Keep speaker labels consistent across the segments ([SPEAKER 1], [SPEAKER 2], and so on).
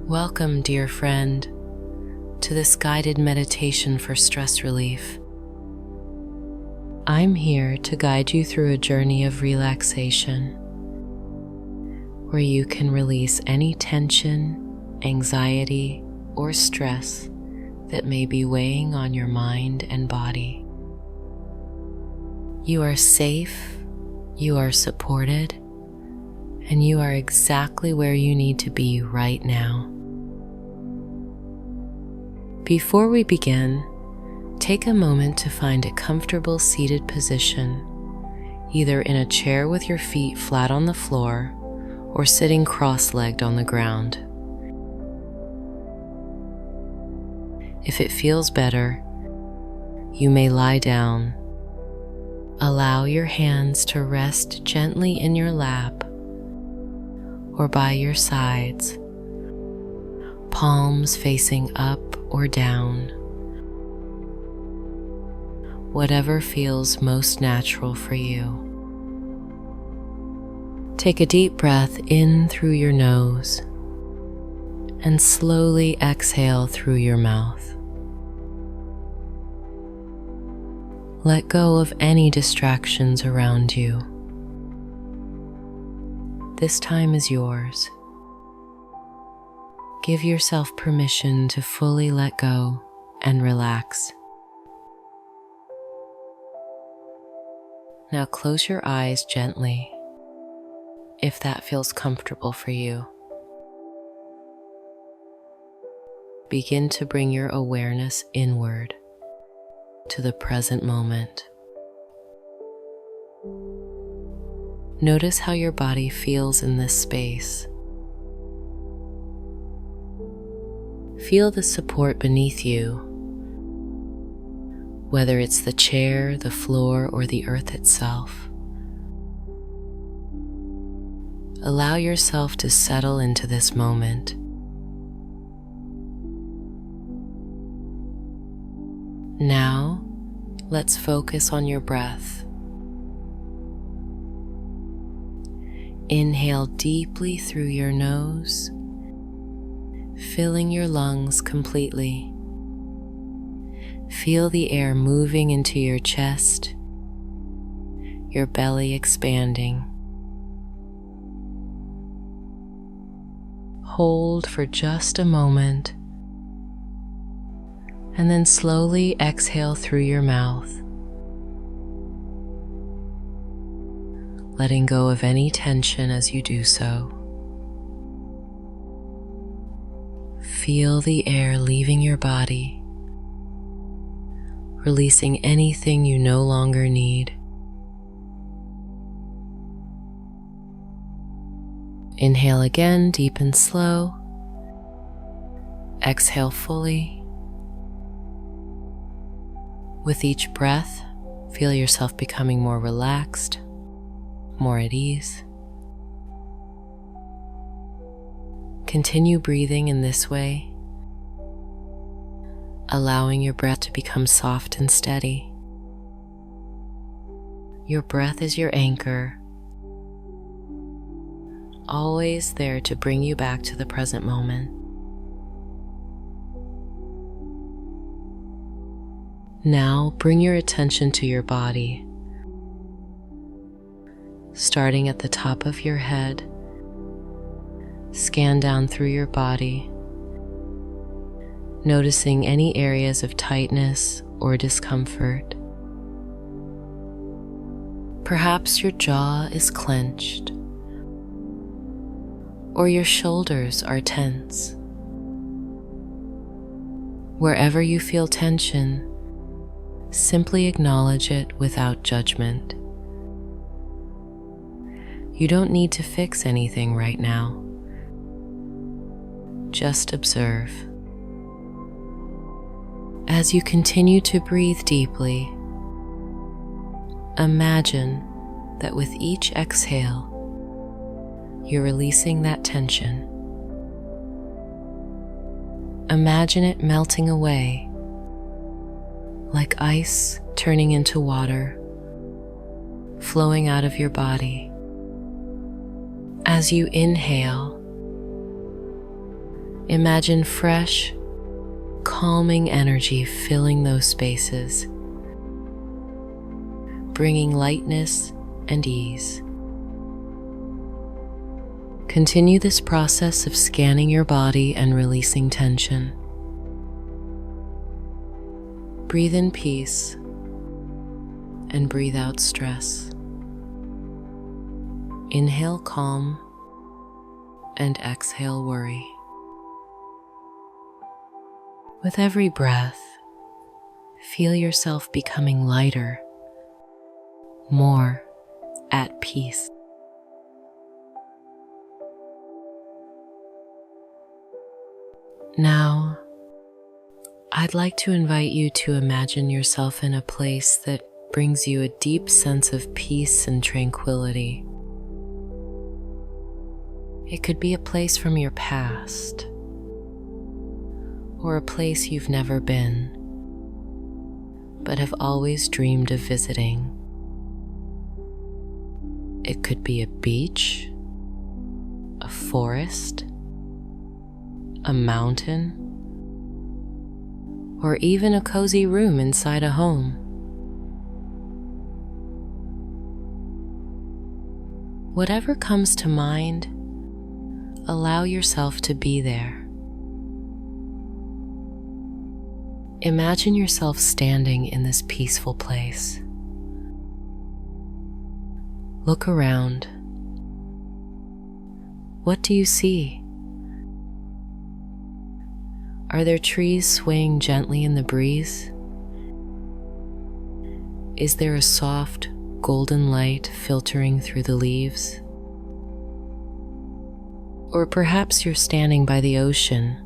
[SPEAKER 1] Welcome, dear friend, to this guided meditation for stress relief. I'm here to guide you through a journey of relaxation, where you can release any tension, anxiety, or stress that may be weighing on your mind and body. You are safe, you are supported, and you are exactly where you need to be right now. Before we begin, take a moment to find a comfortable seated position, either in a chair with your feet flat on the floor or sitting cross-legged on the ground. If it feels better, you may lie down. Allow your hands to rest gently in your lap or by your sides, palms facing up or down, whatever feels most natural for you. Take a deep breath in through your nose and slowly exhale through your mouth. Let go of any distractions around you. This time is yours. Give yourself permission to fully let go and relax. Now close your eyes gently, if that feels comfortable for you. Begin to bring your awareness inward to the present moment. Notice how your body feels in this space. Feel the support beneath you, whether it's the chair, the floor, or the earth itself. Allow yourself to settle into this moment. Now, let's focus on your breath. Inhale deeply through your nose, filling your lungs completely. Feel the air moving into your chest, your belly expanding. Hold for just a moment, and then slowly exhale through your mouth, letting go of any tension as you do so. Feel the air leaving your body, releasing anything you no longer need. Inhale again, deep and slow. Exhale fully. With each breath, feel yourself becoming more relaxed, more at ease. Continue breathing in this way, allowing your breath to become soft and steady. Your breath is your anchor, always there to bring you back to the present moment. Now bring your attention to your body, starting at the top of your head. Scan down through your body, noticing any areas of tightness or discomfort. Perhaps your jaw is clenched, or your shoulders are tense. Wherever you feel tension, simply acknowledge it without judgment. You don't need to fix anything right now. Just observe. As you continue to breathe deeply, imagine that with each exhale, you're releasing that tension. Imagine it melting away, like ice turning into water, flowing out of your body. As you inhale, Imagine fresh, calming energy filling those spaces, bringing lightness and ease. Continue this process of scanning your body and releasing tension. Breathe in peace and breathe out stress. Inhale calm and exhale worry. With every breath, feel yourself becoming lighter, more at peace. Now, I'd like to invite you to imagine yourself in a place that brings you a deep sense of peace and tranquility. It could be a place from your past, or a place you've never been, but have always dreamed of visiting. It could be a beach, a forest, a mountain, or even a cozy room inside a home. Whatever comes to mind, allow yourself to be there. Imagine yourself standing in this peaceful place. Look around. What do you see? Are there trees swaying gently in the breeze? Is there a soft, golden light filtering through the leaves? Or perhaps you're standing by the ocean,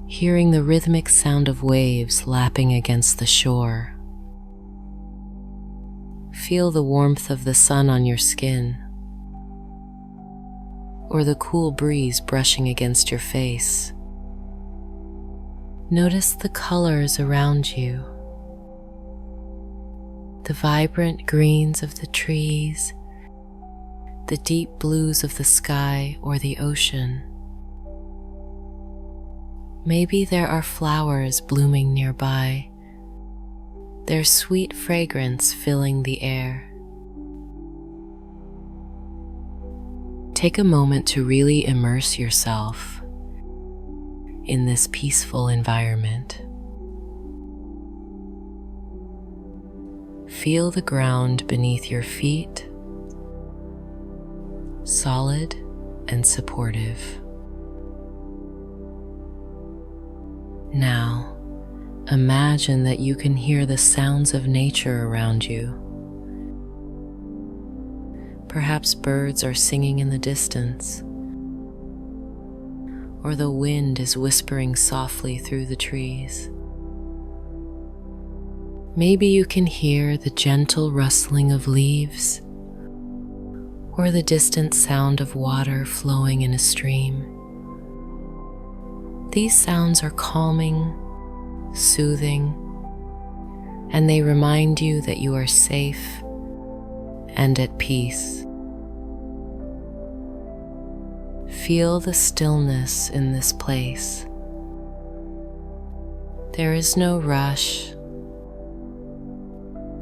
[SPEAKER 1] hearing the rhythmic sound of waves lapping against the shore. Feel the warmth of the sun on your skin, or the cool breeze brushing against your face. Notice the colors around you, the vibrant greens of the trees, the deep blues of the sky or the ocean. Maybe there are flowers blooming nearby, their sweet fragrance filling the air. Take a moment to really immerse yourself in this peaceful environment. Feel the ground beneath your feet, solid and supportive. Now, imagine that you can hear the sounds of nature around you. Perhaps birds are singing in the distance, or the wind is whispering softly through the trees. Maybe you can hear the gentle rustling of leaves, or the distant sound of water flowing in a stream. These sounds are calming, soothing, and they remind you that you are safe and at peace. Feel the stillness in this place. There is no rush,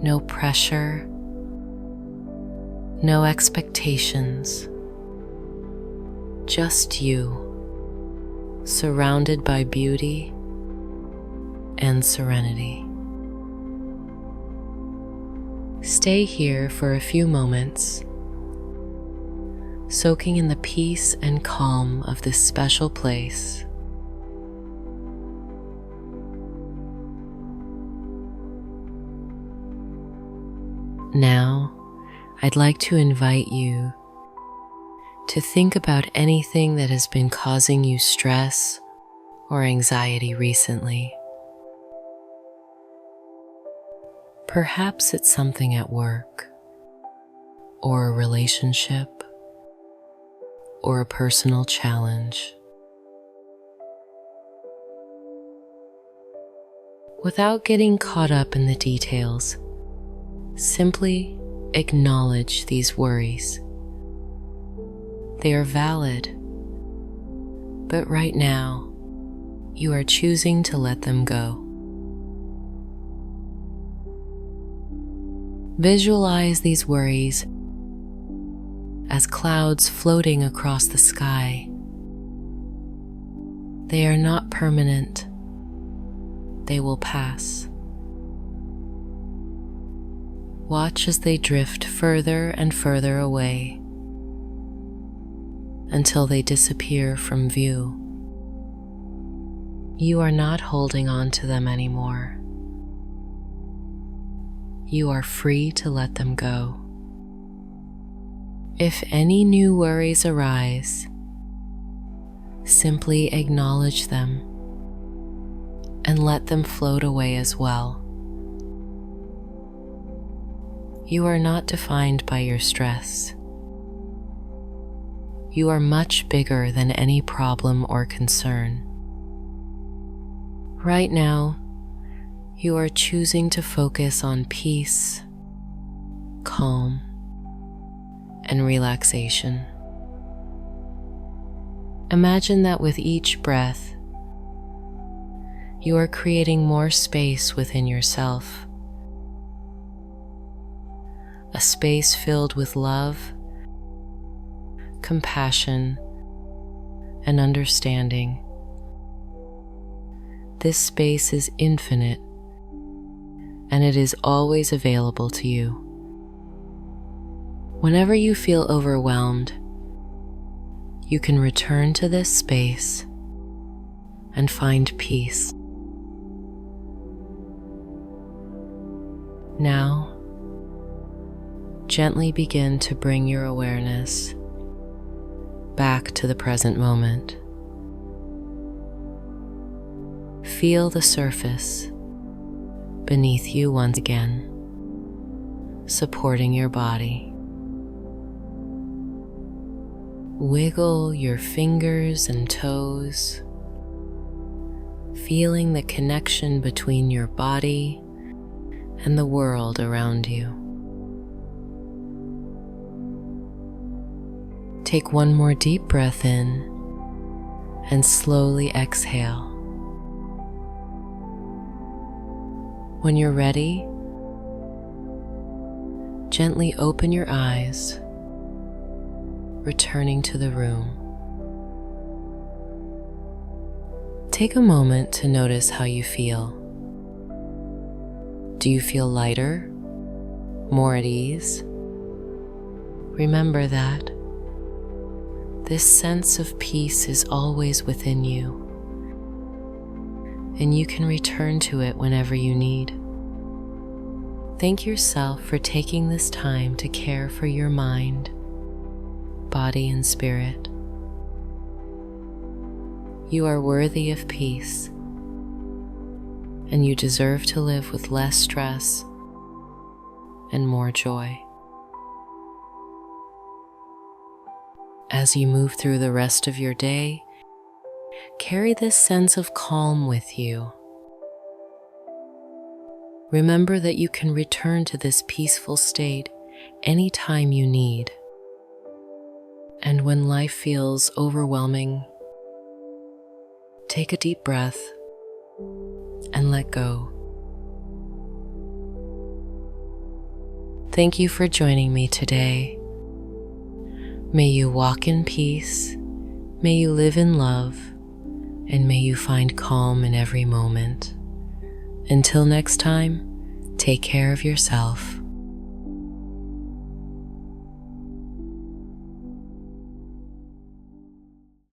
[SPEAKER 1] no pressure, no expectations, just you, surrounded by beauty and serenity. Stay here for a few moments, soaking in the peace and calm of this special place. Now, I'd like to invite you to think about anything that has been causing you stress or anxiety recently. Perhaps it's something at work, or a relationship, or a personal challenge. Without getting caught up in the details, simply acknowledge these worries. They are valid, but right now, you are choosing to let them go. Visualize these worries as clouds floating across the sky. They are not permanent. They will pass. Watch as they drift further and further away until they disappear from view. You are not holding on to them anymore. You are free to let them go. If any new worries arise, simply acknowledge them and let them float away as well. You are not defined by your stress. You are much bigger than any problem or concern. Right now, you are choosing to focus on peace, calm, and relaxation. Imagine that with each breath, you are creating more space within yourself. A space filled with love, compassion, and understanding. This space is infinite, and it is always available to you. Whenever you feel overwhelmed, you can return to this space and find peace. Now, gently begin to bring your awareness back to the present moment. Feel the surface beneath you once again, supporting your body. Wiggle your fingers and toes, feeling the connection between your body and the world around you. Take one more deep breath in and slowly exhale. When you're ready, gently open your eyes, returning to the room. Take a moment to notice how you feel. Do you feel lighter, more at ease? Remember that this sense of peace is always within you, and you can return to it whenever you need. Thank yourself for taking this time to care for your mind, body, and spirit. You are worthy of peace, and you deserve to live with less stress and more joy. As you move through the rest of your day, carry this sense of calm with you. Remember that you can return to this peaceful state anytime you need. And when life feels overwhelming, take a deep breath and let go. Thank you for joining me today. May you walk in peace, may you live in love, and may you find calm in every moment. Until next time, take care of yourself.